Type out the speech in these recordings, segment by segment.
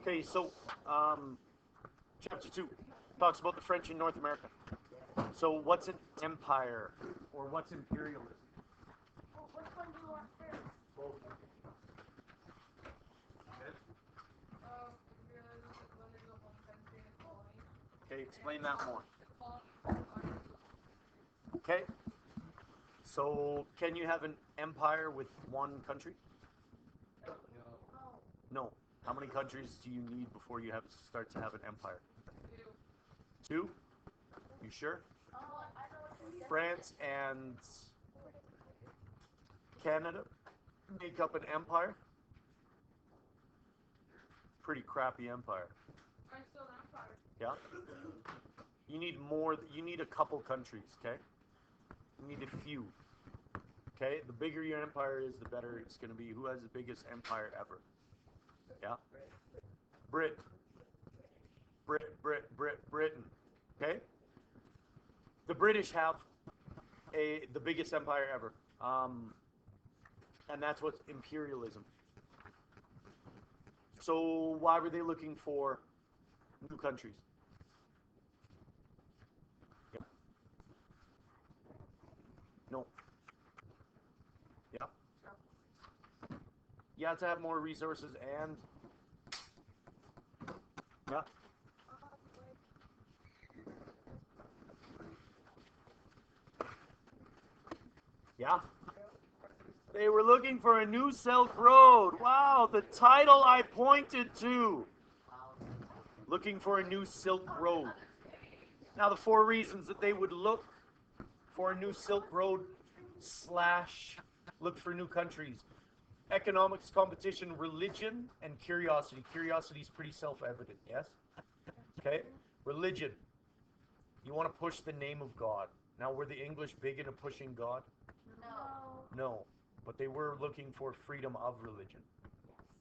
Okay, so chapter 2 talks about the French in North America. So what's an empire or what's imperialism? Well, which one do you want first? Imperialism is when there's a one country and a colony. Okay, explain that more. The colony. Okay, so can you have an empire with one country? No. No. How many countries do you need before you start to have an empire? Two. 2? You sure? I know what you're saying. France and Canada make up an empire? Pretty crappy empire. I'm still an empire. Yeah? You need more, you need a couple countries, okay? You need a few. Okay? The bigger your empire is, the better it's going to be. Who has the biggest empire ever? Yeah? Britain. Britain. Okay? The British have the biggest empire ever. And that's what's imperialism. So why were they looking for new countries? Yeah. No. Yeah. You have to have more resources and yeah. Yeah. They were looking for a new Silk Road. Wow, the title I pointed to. Looking for a new Silk Road. Now, the 4 reasons that they would look for a new Silk Road / look for new countries. Economics, competition, religion, and curiosity. Curiosity is pretty self-evident, yes? Okay? Religion. You want to push the name of God. Now, were the English big into pushing God? No. No. But they were looking for freedom of religion.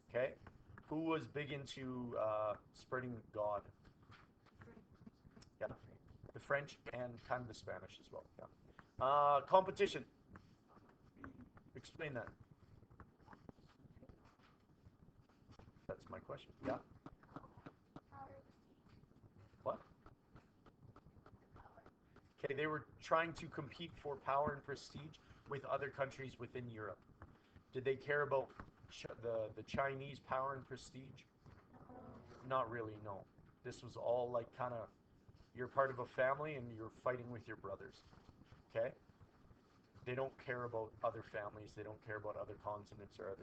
Okay? Who was big into spreading God? Yeah. The French and kind of the Spanish as well. Yeah. Competition. Explain that. That's my question. Yeah. What? Okay, they were trying to compete for power and prestige with other countries within Europe. Did they care about the Chinese power and prestige? Not really, no. This was all like kind of, you're part of a family and you're fighting with your brothers. Okay? They don't care about other families. They don't care about other continents or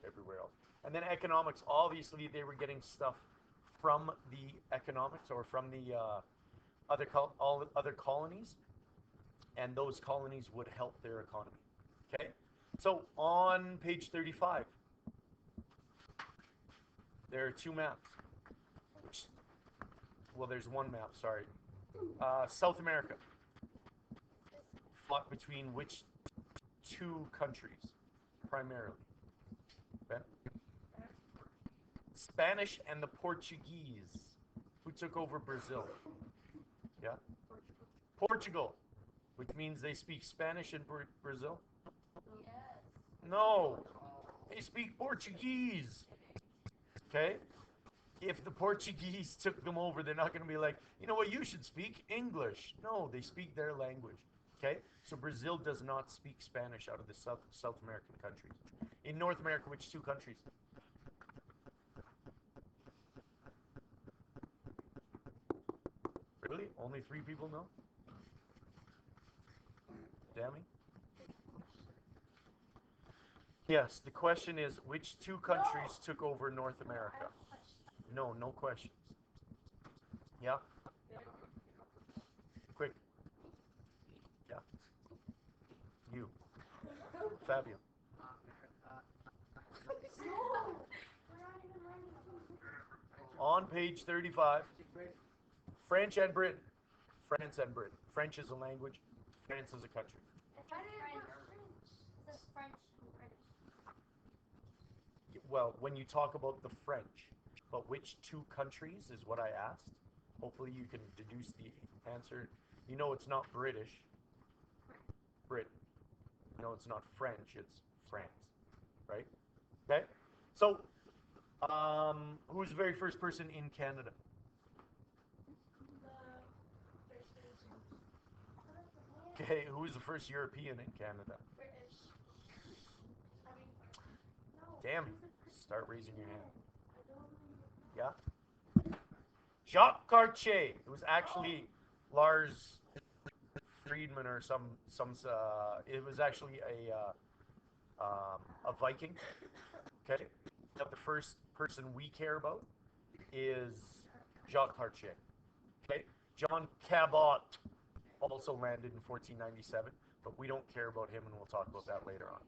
everywhere else. And then economics. Obviously, they were getting stuff from the economics or from the all other colonies, and those colonies would help their economy. Okay? So on page 35, there are 2 maps. Well, there's 1 map, sorry. South America. Fought between which 2 countries, primarily? Ben? Spanish and the Portuguese. Who took over Brazil? Yeah? Portugal. Which means they speak Spanish in Brazil? Yes. No. They speak Portuguese. Okay? If the Portuguese took them over, they're not going to be like, you know what, you should speak English. No, they speak their language. Okay? So Brazil does not speak Spanish out of the South American countries. In North America, which 2 countries? Really? Only 3 people know? Dammy? Yes, the question is, which 2 countries took over North America? No, no questions. Yeah? Quick. Yeah. You. Fabio. On page 35, French and Britain. France and Britain. French is a language. France is a country. It's French and British. Well, when you talk about the French, but which 2 countries is what I asked. Hopefully you can deduce the answer. You know it's not British. Britain. You know it's not French, it's France. Right? Okay? So, Who was the very first person in Canada? Okay, who was the first European in Canada? Damn, start raising your hand. Yeah? Jacques Cartier. It was actually Lars Friedman or it was actually a Viking. Okay? But the first person we care about is Jacques Cartier. Okay? John Cabot also landed in 1497, but we don't care about him, and we'll talk about that later on.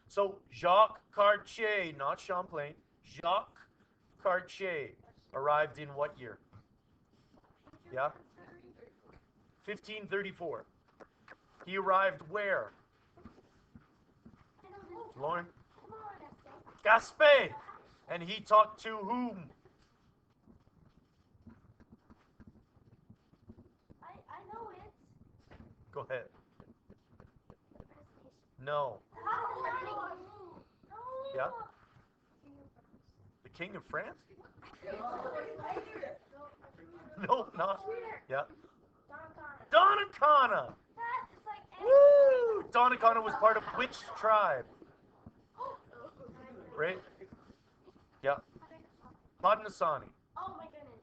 So Jacques Cartier, not Champlain, Jacques Cartier arrived in what year? Yeah? 1534. He arrived where? Lauren? Gaspé. And he talked to whom? I know it. Go ahead. No. Yeah? The King of France? No, not. Yeah. Donnacona. Woo! Donnacona was part of which tribe? Right? Yeah. Haudenosaunee. Oh my goodness.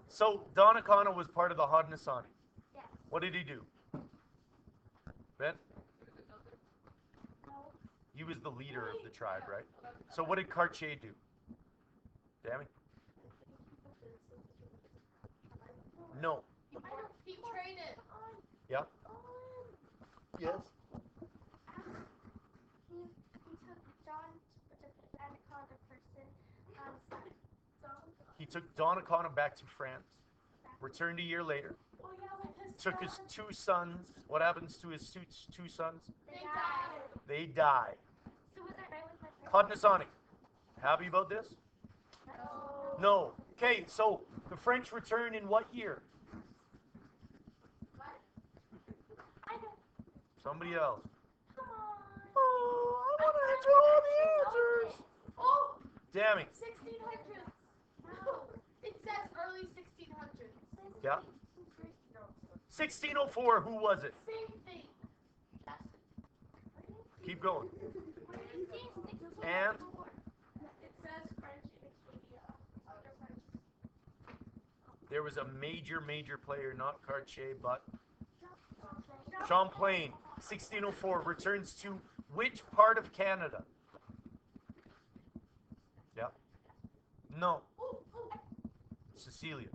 So Donnacona was part of the Haudenosaunee. Yes. What did he do? Ben? He was the leader of the tribe, right? So what did Cartier do? Dammy? No. He trained it. Yeah? Yes. He took John, the anaconda person, He took Donnacona back to France, returned a year later, oh yeah, with his took his two sons. What happens to his two sons? They died. They die. So was I right with my friend? Haudenosaunee. Happy about this? No. No. Okay, so the French return in what year? I know. Somebody else. Come on. Oh, I want to answer all the answers. Oh, Dammy. 1600s. No, it says early 1600s. Yeah. 1604. Who was it? Same thing. Keep going. And It says French in Wikipedia. Under French. there was a major player, not Cartier, but Champlain. 1604 returns to which part of Canada? Yeah. No. Cecilia.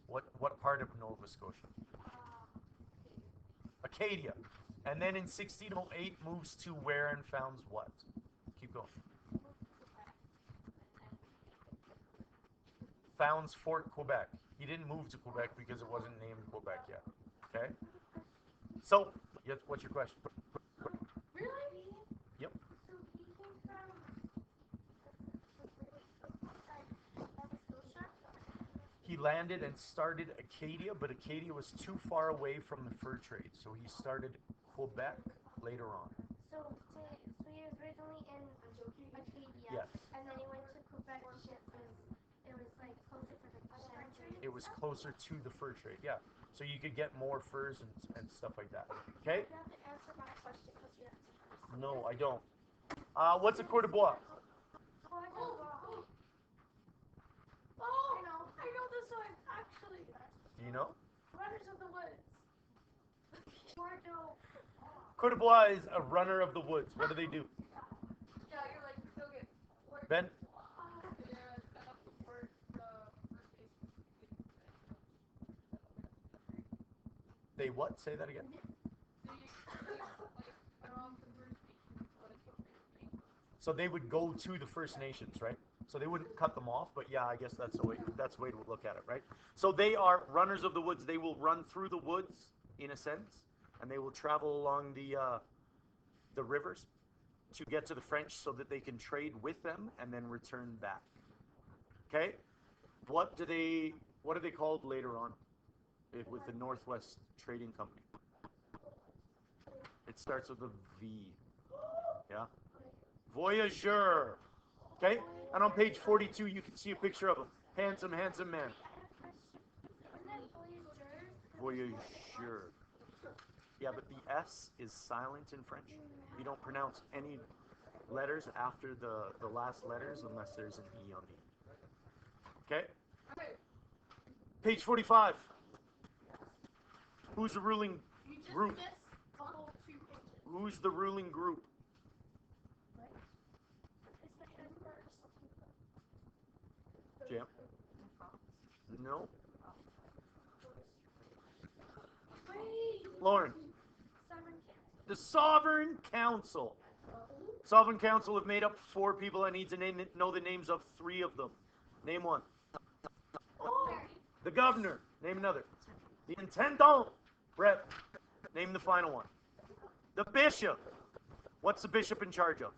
What part of Nova Scotia? Acadia. And then in 1608 moves to where and founds what? Keep going. Founds Fort Quebec. He didn't move to Quebec because it wasn't named Quebec yet. Okay? So, what's your question? Really? Yep. So he came from Nova Scotia? He landed and started Acadia, but Acadia was too far away from the fur trade, so he started Quebec later on. So he was originally in Acadia. Yes. And then he went to Quebec because it was like closer to the fur trade. It was closer to the fur trade, yeah. So you could get more furs and stuff like that. Okay? You have to answer my question because you answered first. No, I don't. What's a coeur de bois? Oh, I know. Oh, I know this one, actually. Do you know? Runners of the Woods. Bordeaux. Coeur de bois is a runner of the woods. What do they do? Yeah, you're like, okay. Ben? They what? Say that again. So they would go to the First Nations, right? So they wouldn't cut them off, but yeah, I guess that's the way to look at it, right? So they are runners of the woods. They will run through the woods, in a sense, and they will travel along the rivers to get to the French so that they can trade with them and then return back. Okay? What are they called later on with the Northwest Trading Company? It starts with a V. Yeah? Voyageur. Okay? And on page 42, you can see a picture of him. Handsome, handsome man. Isn't that voyageur? Voyageur. Yeah, but the S is silent in French. You don't pronounce any letters after the last letters unless there's an E on the E. Okay? Page 45. Who's the ruling group? Who's the ruling group? It's the emperor. Jim? No. Lauren. The Sovereign Council. Sovereign Council have made up 4 people. I need to know the names of 3 of them. Name one. The governor. Name another. The intendant. Brett. Name the final one. The bishop. What's the bishop in charge of?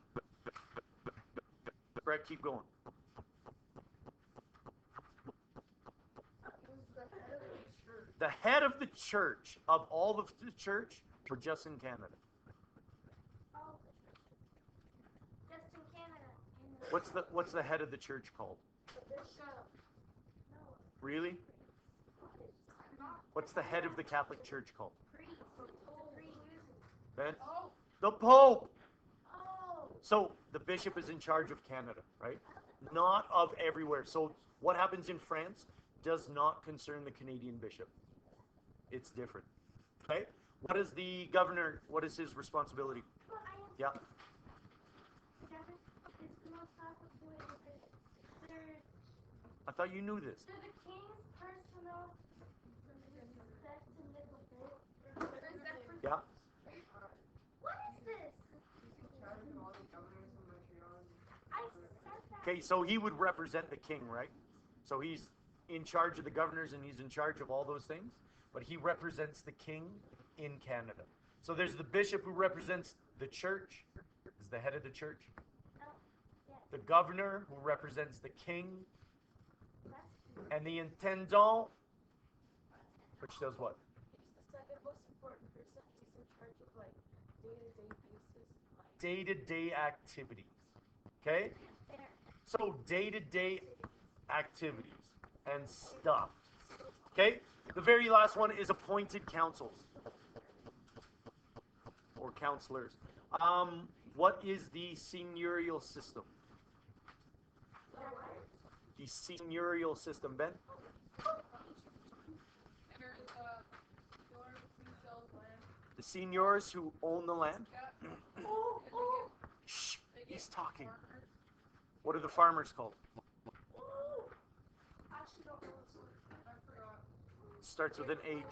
Brett, keep going. The head of the church, of all of the church, or just in Canada? Just in Canada. What's the head of the church called? Really? What's the head of the Catholic Church called? Ben? The Pope. So the bishop is in charge of Canada, right? Not of everywhere. So what happens in France does not concern the Canadian bishop. It's different. Okay? What is the governor? What is his responsibility? Yeah. I thought you knew this. They're the king's personal Yeah. What is this? I said that. Okay, so he would represent the king, right? So he's in charge of the governors and he's in charge of all those things, but he represents the king in Canada. So there's the bishop who represents the church, is the head of the church. The governor who represents the king, and the intendant, which does what? He's the second most important person. He's in charge of like day-to-day basis. Day-to-day activities. Okay? So day-to-day activities and stuff. Okay? The very last one is appointed councils or counselors. What is the seigneurial system? The seigneurial system, Ben? The seigneurs who own the land? Shh, he's talking. What are the farmers called? Starts with an H.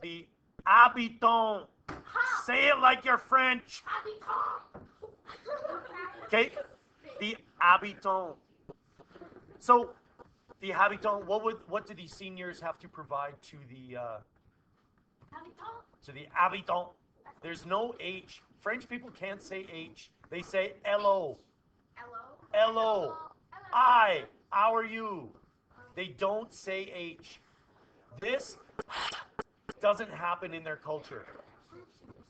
The habitants. Say it like you're French. Okay? The habitants. So, the habitant. What do these seniors have to provide to the habitant? There's no H. French people can't say H. They say Hello. Hello. Hi. How are you? They don't say H. This doesn't happen in their culture.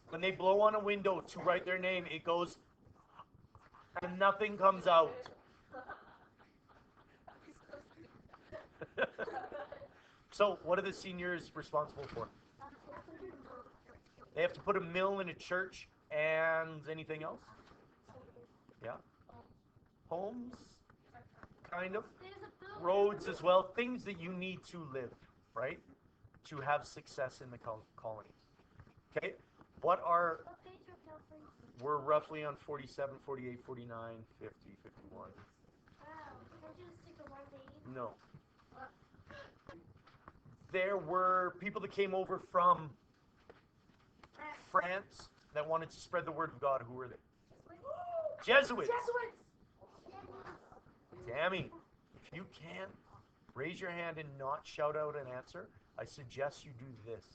When they blow on a window to write their name, it goes and nothing comes out. So, what are the seniors responsible for? They have to put a mill in a church and anything else? Yeah. Homes? Kind of. Roads as well. Things that you need to live, right? To have success in the colonies. Okay? What are... We're roughly on 47, 48, 49, 50, 51. No. There were people that came over from France that wanted to spread the word of God. Who were they? Jesuits. Dammy, if you can, raise your hand and not shout out an answer. I suggest you do this.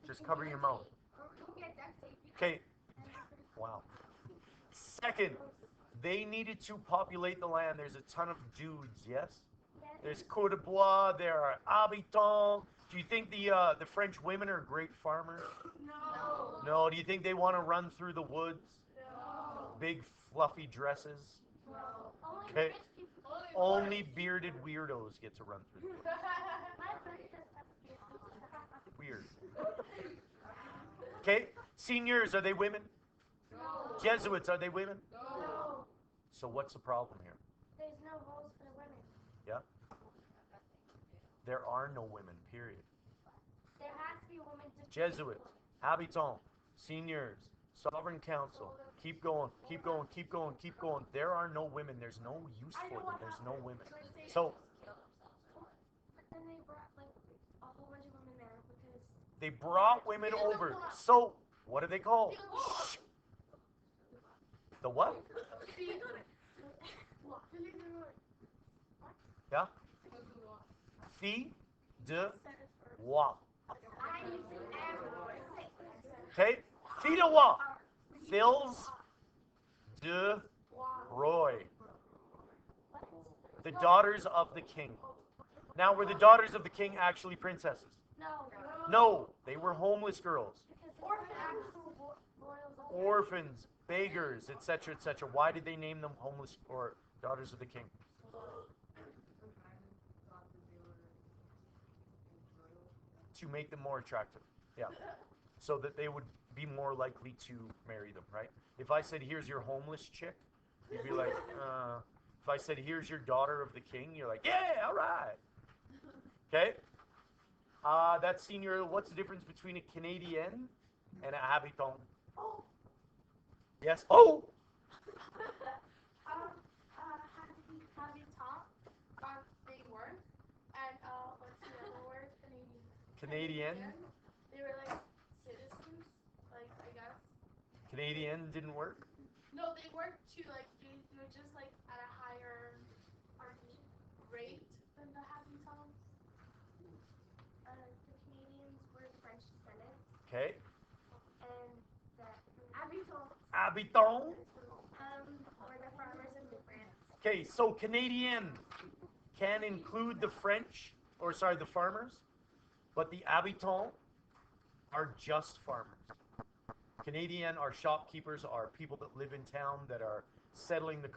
Just cover your mouth. Okay. Wow. Second, they needed to populate the land. There's a ton of dudes, yes? There's Côte de Bois, there are habitants, Do you think the French women are great farmers? No. No. Do you think they want to run through the woods? No. Big fluffy dresses? No. Only Okay. rich people. Only bearded weirdos get to run through. My friend says that's Weird. Okay. Seniors, are they women? No. Jesuits, are they women? No. So what's the problem here? There's no roles for the women. Yeah. There are no women, period. There has to be a woman to Jesuits, habitants, seniors, sovereign council. Keep going, keep going, keep going, keep going. There are no women. There's no use for them. There's no women. So But then they brought like a whole bunch of women there because they brought women over. So what are they called? The what? Yeah? Filles de roi. Okay? Filles de roi. Fils de roi. The daughters of the king. Now, were the daughters of the king actually princesses? no, No, they were homeless girls, because they were actual royals of orphans, beggars, etc., etc. Why did they name them homeless or daughters of the king? To make them more attractive. Yeah. So that they would be more likely to marry them, right? If I said, here's your homeless chick, you'd be like, if I said, here's your daughter of the king, you're like, yeah, all right. Okay? That's senior. What's the difference between a Canadian and a habitant? Oh. Yes. Oh! Habitant, they were, and what's the other word? Canadian. They were like citizens, like I guess. Canadian didn't work. No, they worked too. Like they were just like at a higher rate than the habitants. the Canadians were French descendants, Okay. and the habitants Habitant. were the farmers in New France. Okay, so Canadian can include the French, or sorry, the farmers, but the habitants are just farmers. Canadian are shopkeepers, are people that live in town that are settling the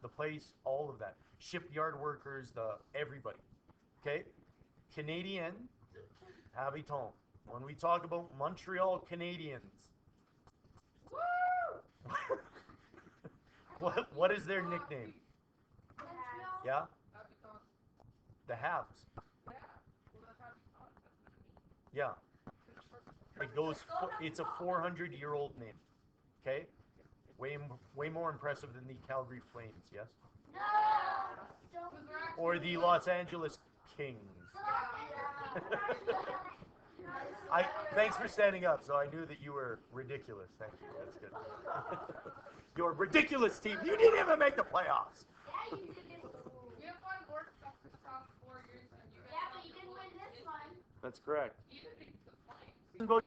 place, all of that. Shipyard workers, everybody. Okay? Canadian, habitant. When we talk about Montreal Canadiens, what is their nickname? Yeah? The Habs. Yeah. It's a 400-year-old name. Okay? Way more impressive than the Calgary Flames, yes? No! Or the Los Angeles Kings. Thanks for standing up, so I knew that you were ridiculous. Thank you. That's good. You're a ridiculous team. You didn't even make the playoffs. Yeah, you did. We have won World Cup for the past 4 years, and you guys. Yeah, but you didn't win this one. That's correct. You didn't beat the Flames.